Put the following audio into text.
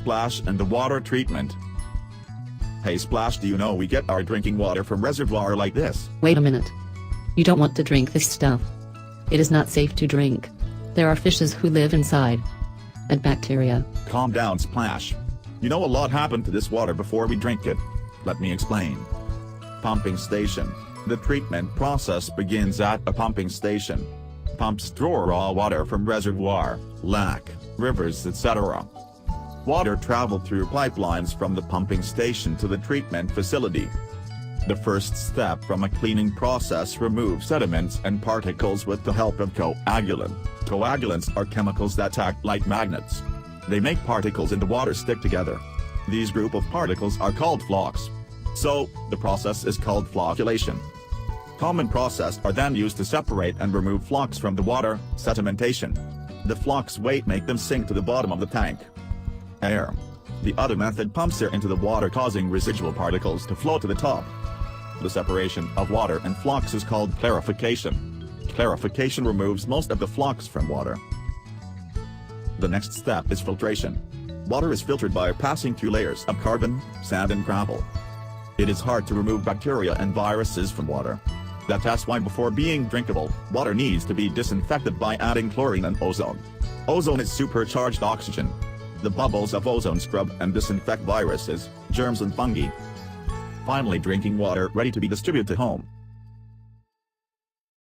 Splash and the water treatment. Hey Splash, do you know we get our drinking water from reservoir like this? Wait a minute. You don't want to drink this stuff. It is not safe to drink. There are fishes who live inside. And bacteria. Calm down Splash. You know a lot happened to this water before we drink it. Let me explain. Pumping station. The treatment process begins at a pumping station. Pumps draw raw water from reservoir, lake, rivers etc. Water traveled through pipelines from the pumping station to the treatment facility. The first step from a cleaning process removes sediments and particles with the help of coagulant. Coagulants are chemicals that act like magnets. They make particles in the water stick together. These group of particles are called flocks. So, the process is called flocculation. Common process are then used to separate and remove flocks from the water, sedimentation. The flocks weight make them sink to the bottom of the tank. Air. The other method pumps air into the water causing residual particles to float to the top. The separation of water and flocks is called clarification. Clarification removes most of the flocks from water. The next step is filtration. Water is filtered by passing through layers of carbon, sand and gravel. It is hard to remove bacteria and viruses from water. That's why before being drinkable, water needs to be disinfected by adding chlorine and ozone. Ozone is supercharged oxygen. The bubbles of ozone scrub and disinfect viruses, germs and fungi. Finally, drinking water ready to be distributed to home.